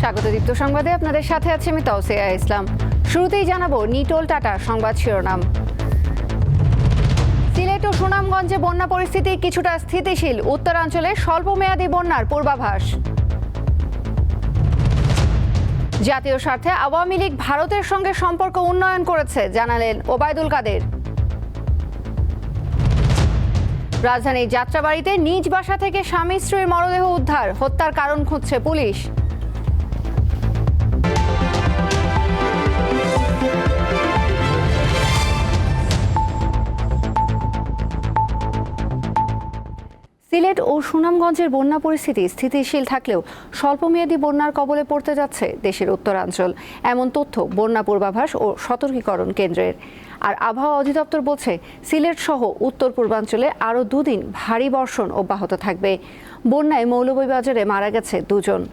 স্বাগত দীপ্ত সংবাদে আপনাদের সাথে আছি আমি তৌসিয়া ইসলাম। শুরুতেই জানাবো নিটোল টাটা সংবাদ শিরোনাম। সিলেট ও সুনামগঞ্জে বন্যা পরিস্থিতি কিছুটা স্থিতিশীল, উত্তরাঞ্চলে স্বল্পমেয়াদী বন্যার পূর্বাভাস। জাতীয় স্বার্থে আওয়ামী লীগ ভারতের সঙ্গে সম্পর্ক উন্নয়ন করেছে জানালেন ওবায়দুল কাদের। রাজধানীর যাত্রাবাড়িতে নিজ বাসা থেকে স্বামী স্ত্রীর মরদেহ উদ্ধার, হত্যার কারণ খুঁজছে পুলিশ। সিলেট ও সুনামগঞ্জের বন্যা পরিস্থিতি স্থিতিশীল থাকলেও স্বল্পমেয়াদী বন্যার কবলে পড়তে যাচ্ছে দেশের উত্তরাঞ্চল, এমন তথ্য বন্যা পূর্বাভাস ও সতর্কীকরণ কেন্দ্রের। আর আবহাওয়া অধিদপ্তর বলছে সিলেট সহ উত্তর পূর্বাঞ্চলে আরও দুদিন ভারী বর্ষণ অব্যাহত থাকবে। বন্যায় মৌলভীবাজারে মারা গেছে 2 জন।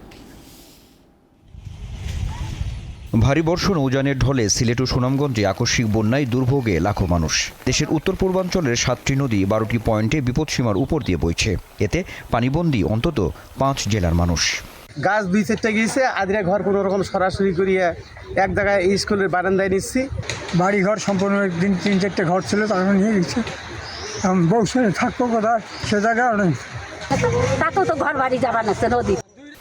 ভারী বর্ষণ উজানের ঢলে সিলেট ও সুনামগঞ্জে আকস্মিক বন্যায় দুর্ভোগে লাখো মানুষ। দেশের উত্তর পূর্বাঞ্চলের 7টি নদী 12টি পয়েন্টে বিপদসীমার উপর দিয়ে বইছে। এতে পানিবন্দী অন্তত 5 জেলার মানুষ। গাছ 2-4টা গিয়েছে, আদিরা ঘর কোনো রকম সরাসরি করিয়ে এক জায়গায় স্কুলের বারান্দায় নিচ্ছি। বাড়ি ঘর সম্পূর্ণ একদিন 3-4টে ঘর ছিল, তারপর নিয়ে গেছে। বউ শুনে থাকবো কোথায়, সে জায়গায় অনেক তাকেও তো ঘর বাড়ি যাবার আছে নদী।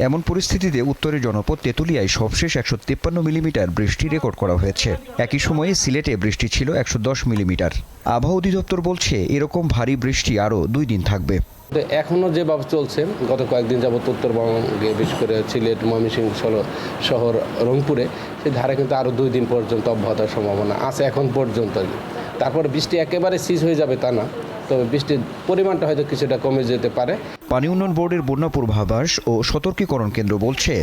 এমন পরিস্থিতিতে উত্তরের জনপদ তেঁতুলিয়ায় সবশেষ 153 মিলিমিটার বৃষ্টি রেকর্ড করা হয়েছে। একই সময়ে সিলেটে বৃষ্টি ছিল 110 মিলিমিটার। আবহাওয়া অধিদপ্তর বলছে এরকম ভারী বৃষ্টি আরও 2 দিন থাকবে। এখনও যেভাবে চলছে গত কয়েকদিন যাবত উত্তরবঙ্গে বিশেষ করে সিলেট, ময়মনসিংহ শহর, রংপুরে সেই ধারে কিন্তু আরও 2 দিন পর্যন্ত অব্যাহতার সম্ভাবনা আছে এখন পর্যন্ত। তারপর বৃষ্টি একেবারে সিজ হয়ে যাবে তা না, তবে বৃষ্টির পরিমাণটা হয়তো কিছুটা কমে যেতে পারে। পানি উন্নয়ন বোর্ডের বন্যা পূর্বাভাস ও সতর্কীকরণ কেন্দ্র বলছে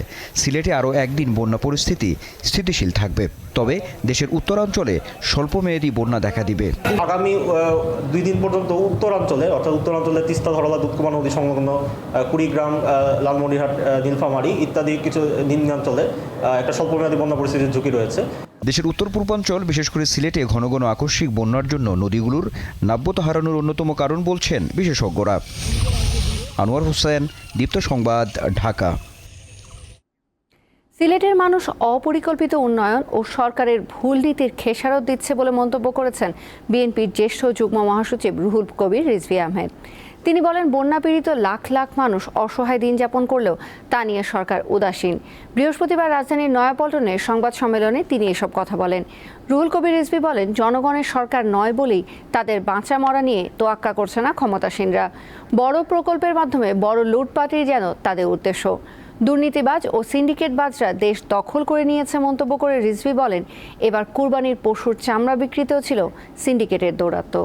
সিলেটে আরও একদিন বন্যা পরিস্থিতি স্থিতিশীল থাকবে, তবে দেশের উত্তরাঞ্চলে স্বল্পমেয়াদী বন্যা দেখা দিবে। আগামী 2 দিন পর্যন্ত উত্তরাঞ্চলে অর্থাৎ উত্তরাঞ্চলে তিস্তা, ধরলা, দুধকুমা নদী সংলগ্ন কুড়িগ্রাম, লালমনিরহাট, নীলফামারী ইত্যাদি কিছু নিম্নাঞ্চলে একটা স্বল্পমেয়াদী বন্যা পরিস্থিতির ঝুঁকি রয়েছে। দেশের উত্তর পূর্বাঞ্চল বিশেষ করে সিলেটে ঘন ঘন আকস্মিক বন্যার জন্য নদীগুলোর নাব্যতা হারানোর অন্যতম কারণ বলছেন বিশেষজ্ঞরা। আনোয়ার হোসেন, দীপ্ত সংবাদ, ঢাকা। সিলেটের মানুষ অপরিকল্পিত উন্নয়ন ও সরকারের ভুল নীতির খেসারত দিচ্ছে বলে মন্তব্য করেছেন বিএনপির জ্যেষ্ঠ যুগ্ম মহাসচিব রুহুল কবির রিজভী আহমেদ। তিনি বলেন, বন্যাপীড়িত লাখ লাখ মানুষ অসহায় দিন যাপন করলেও তা নিয়ে সরকার উদাসীন। বৃহস্পতিবার রাজধানীর নয়াপল্টনে সংবাদ সম্মেলনে তিনি এসব কথা বলেন। রুহুল কবির রিজভী বলেন, জনগণের সরকার নয় বলেই তাদের বাঁচা মরা নিয়ে তোয়াক্কা করছে না ক্ষমতাসীনরা। বড় প্রকল্পের মাধ্যমে বড় লুটপাটই যেন তাদের উদ্দেশ্য। দুর্নীতিবাজ ও সিন্ডিকেটবাজরা দেশ দখল করে নিয়েছে মন্তব্য করে রিজভী বলেন, এবার কুরবানির পশুর চামড়া বিক্রিতেও ছিল সিন্ডিকেটের দৌরাত্ম্য।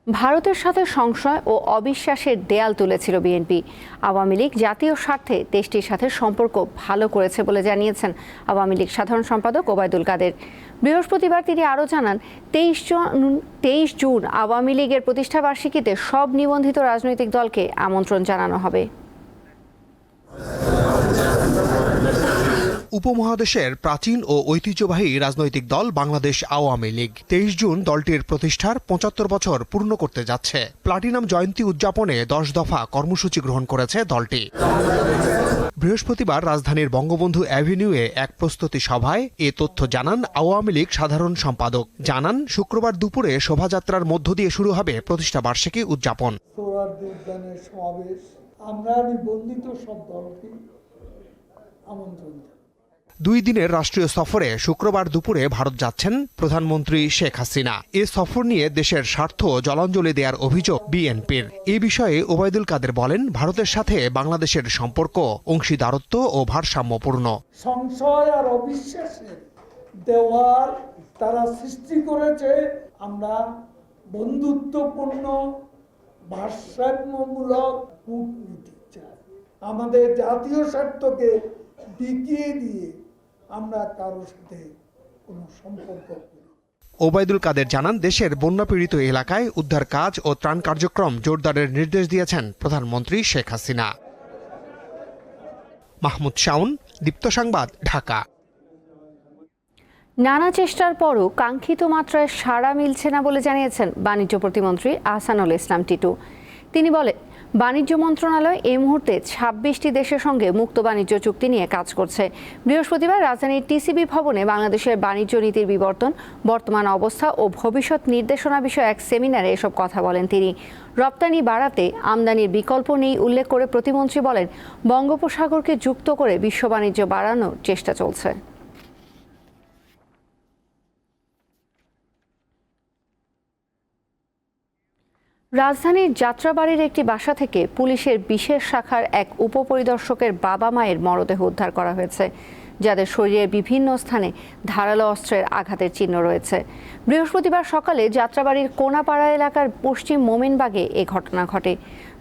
ভারতের সাথে সংশয় ও অবিশ্বাসের দেয়াল তুলেছিল বিএনপি। আওয়ামী লীগ জাতীয় স্বার্থে দেশটির সাথে সম্পর্ক ভালো করেছে বলে জানিয়েছেন আওয়ামী লীগ সাধারণ সম্পাদক ওবায়দুল কাদের। বৃহস্পতিবার তিনি আরও জানান, 23 জুন আওয়ামী লীগের প্রতিষ্ঠাবার্ষিকীতে সব নিবন্ধিত রাজনৈতিক দলকে আমন্ত্রণ জানানো হবে। উপমহাদেশের প্রাচীন ও ঐতিহ্যবাহী রাজনৈতিক দল বাংলাদেশ আওয়ামী লীগ 23 জুন দলটির প্রতিষ্ঠার 75 বছর পূর্ণ করতে যাচ্ছে। প্লাটিনাম জয়ন্তী উদযাপনে 10 দফা কর্মসূচি গ্রহণ করেছে দলটি। বৃহস্পতিবার রাজধানীর বঙ্গবন্ধু অ্যাভিনিউয়ে এক প্রস্তুতি সভায় এ তথ্য জানান আওয়ামী লীগ সাধারণ সম্পাদক। জানান, শুক্রবার দুপুরে শোভাযাত্রার মধ্য দিয়ে শুরু হবে প্রতিষ্ঠা বার্ষিকী উদযাপন। আমরা নিবন্ধিত সব দলকে আমন্ত্রণ। 2 দিনের রাষ্ট্রীয় সফরে শুক্রবার দুপুরে ভারত যাচ্ছেন প্রধানমন্ত্রী শেখ হাসিনা। এ সফর নিয়ে দেশের স্বার্থ জলাঞ্জলি দেওয়ার অভিযোগ বিএনপির। এ বিষয়ে ওবায়দুল কাদের বলেন, ভারতের সাথে বাংলাদেশের সম্পর্ক অংশীদারত্ব ও ভারসাম্যপূর্ণ। সংশয় আর অবিশ্বাসের দেওয়াল তারা সৃষ্টি করেছে। আমরা বন্ধুত্বপূর্ণ ভারসাম্যমূলক কূটনীতি চাই। আমাদের জাতীয় স্বার্থকে বিকিয়ে দিয়ে আমরা কারোর সাথে কোনো সম্পর্ক করি। ওবায়দুল কাদের জানান, দেশের বন্যাপীড়িত এলাকায় উদ্ধার কাজ ও ত্রাণ কার্যক্রম জোরদারের নির্দেশ দিয়েছেন প্রধানমন্ত্রী শেখ হাসিনা। মাহমুদ শাওন, দীপ্ত সংবাদ, ঢাকা। নানা চেষ্টার পরও কাঙ্ক্ষিত মাত্রায় সাড়া মিলছে না বলে জানিয়েছেন বাণিজ্য প্রতিমন্ত্রী আহসানুল ইসলাম টিটু। তিনি বলেন, বাণিজ্য মন্ত্রণালয় এই মুহূর্তে ২৬টি দেশের সঙ্গে মুক্ত বাণিজ্য চুক্তি নিয়ে কাজ করছে। বৃহস্পতিবার রাজধানীর টিসিবি ভবনে বাংলাদেশের বাণিজ্য নীতির বিবর্তন, বর্তমান অবস্থা ও ভবিষ্যৎ নির্দেশনা বিষয়ে এক সেমিনারে এসব কথা বলেন তিনি। রপ্তানি বাড়াতে আমদানির বিকল্প নেই উল্লেখ করে প্রতিমন্ত্রী বলেন, বঙ্গোপসাগরকে যুক্ত করে বিশ্ব বাণিজ্য বাড়ানোর চেষ্টা চলছে। রাজধানীর যাত্রাবাড়ির একটি বাসা থেকে পুলিশের বিশেষ শাখার এক উপপরিদর্শকের বাবা মায়ের মরদেহ উদ্ধার করা হয়েছে, যাদের শরীরের বিভিন্ন স্থানে ধারালো অস্ত্রের আঘাতের চিহ্ন রয়েছে। বৃহস্পতিবার সকালে যাত্রাবাড়ির কোনাপাড়া এলাকার পশ্চিম মোমিনবাগে এ ঘটনা ঘটে।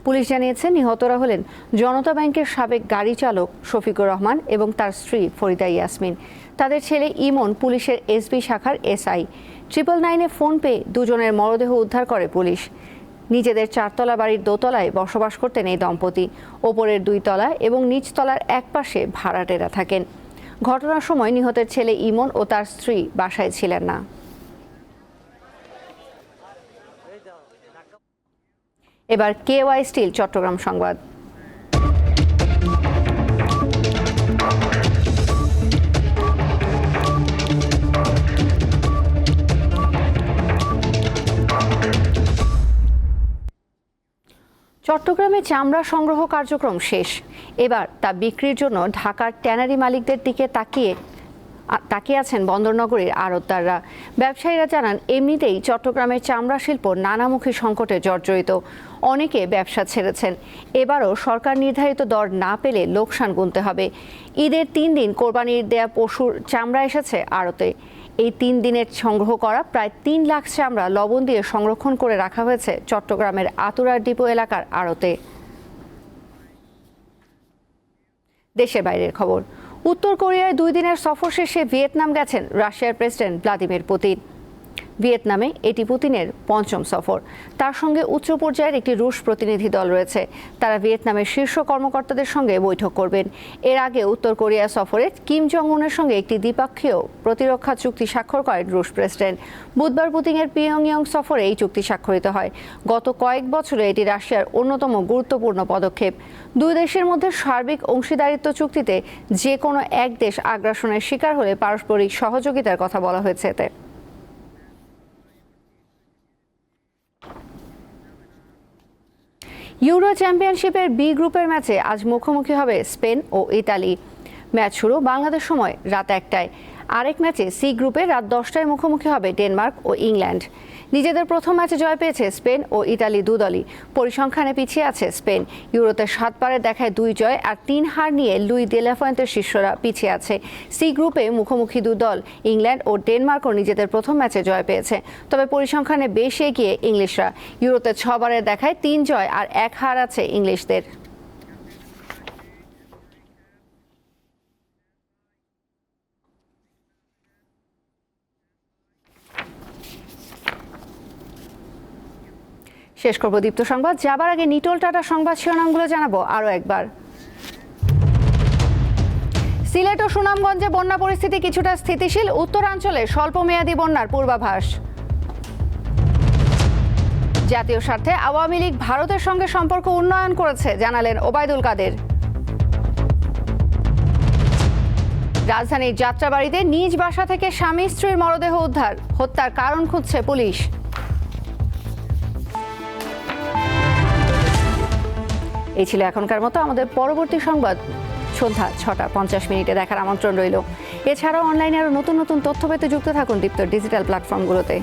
পুলিশ জানিয়েছে, নিহতরা হলেন জনতা ব্যাংকের সাবেক গাড়ি চালক শফিকুর রহমান এবং তার স্ত্রী ফরিদা ইয়াসমিন। তাদের ছেলে ইমন পুলিশের এসবি শাখার এসআই। 999-এ ফোন পেয়ে দুজনের মরদেহ উদ্ধার করে পুলিশ। নিজেদের 4তলা বাড়ির দোতলায় বসবাস করতেন এই দম্পতি। ওপরের 2 তলা এবং নিচতলার এক পাশে ভাড়াটেরা থাকেন। ঘটনার সময় নিহতের ছেলে ইমন ও তার স্ত্রী বাসায় ছিলেন না। এবার কেওয়াই স্টিল চট্টগ্রাম সংবাদ। চট্টগ্রামে চামড়া সংগ্রহ কার্যক্রম শেষ। এবার তা বিক্রির জন্য ঢাকার ট্যানারি মালিকদের দিকে তাকিয়ে আছেন বন্দরনগরীর আড়তদাররা। ব্যবসায়ীরা জানান, এমনিতেই চট্টগ্রামের চামড়া শিল্প নানামুখী সংকটে জর্জরিত। অনেকে ব্যবসা ছেড়েছেন। এবারও সরকার নির্ধারিত দর না পেলে লোকসান গুনতে হবে। ঈদের 3 দিন কোরবানির দেয়া পশুর চামড়া এসেছে আড়তে। এই 3 দিনের সংগ্রহ করা প্রায় 3 লাখ চামড়া লবণ দিয়ে সংরক্ষণ করে রাখা হয়েছে চট্টগ্রামের আতুরার ডিপো এলাকার আড়তে। দেশের বাইরের খবর। উত্তর কোরিয়ায় 2 দিনের সফর শেষে ভিয়েতনাম গেছেন রাশিয়ার প্রেসিডেন্ট ভ্লাদিমির পুতিন। ভিয়েতনামে এটি পুতিনের 5ম সফর। তার সঙ্গে উচ্চ পর্যায়ের একটি রুশ প্রতিনিধি দল রয়েছে। তারা ভিয়েতনামের শীর্ষ কর্মকর্তাদের সঙ্গে বৈঠক করবেন। এর আগে উত্তর কোরিয়া সফরে কিম জং উনের সঙ্গে একটি দ্বিপক্ষীয় প্রতিরক্ষা চুক্তি স্বাক্ষর করেন রুশ প্রেসিডেন্ট। বুধবার পুতিনের পিয়ংইয়ং সফরে এই চুক্তি স্বাক্ষরিত হয়। গত কয়েক বছরে এটি রাশিয়ার অন্যতম গুরুত্বপূর্ণ পদক্ষেপ। 2 দেশের মধ্যে সার্বিক অংশীদারিত্ব চুক্তিতে যে কোনো এক দেশ আগ্রাসনের শিকার হলে পারস্পরিক সহযোগিতার কথা বলা হয়েছে এতে। ইউরো চ্যাম্পিয়নশিপের বি গ্রুপের ম্যাচে আজ মুখোমুখি হবে স্পেন ও ইতালি। ম্যাচ শুরু বাংলাদেশ সময় রাত 1টায়। আরেক ম্যাচে সি গ্রুপে রাত 10টায় মুখোমুখি হবে ডেনমার্ক ও ইংল্যান্ড। নিজেদের প্রথম ম্যাচে জয় পেয়েছে স্পেন ও ইতালি 2 দলই। পরিসংখ্যানে পিছিয়ে আছে স্পেন। ইউরোতে 7 বারের দেখায় 2 জয় আর 3 হার নিয়ে লুই দে লা ফুয়েন্তের শিষ্যরা পিছিয়ে আছে। সি গ্রুপে মুখোমুখি 2 দল ইংল্যান্ড ও ডেনমার্কও নিজেদের প্রথম ম্যাচে জয় পেয়েছে। তবে পরিসংখ্যানে বেশ এগিয়ে ইংলিশরা। ইউরোতে 6 বারের দেখায় 3 জয় আর 1 হার আছে ইংলিশদের। শেষ করব দীপ্ত সংবাদ। যাবার আগে নিটোল টাটা সংবাদ শিরোনামগুলো জানাবো আরও একবার। সিলেট ও সুনামগঞ্জে বন্যা পরিস্থিতি কিছুটা স্থিতিশীল। উত্তরাঞ্চলে স্বল্পমেয়াদী বন্যার পূর্বাভাস। জাতীয় স্বার্থে আওয়ামী লীগ ভারতের সঙ্গে সম্পর্ক উন্নয়ন করেছে, জানালেন ওবায়দুল কাদের। রাজধানীর যাত্রাবাড়িতে নিজ বাসা থেকে স্বামী স্ত্রীর মরদেহ উদ্ধার। হত্যার কারণ খুঁজছে পুলিশ। এই ছিল এখনকার মতো। আমাদের পরবর্তী সংবাদ সন্ধ্যা 6:50 দেখার আমন্ত্রণ রইল। এছাড়াও অনলাইনে আরও নতুন নতুন তথ্য পেতে যুক্ত থাকুন দীপ্তর ডিজিটাল প্ল্যাটফর্মগুলোতে।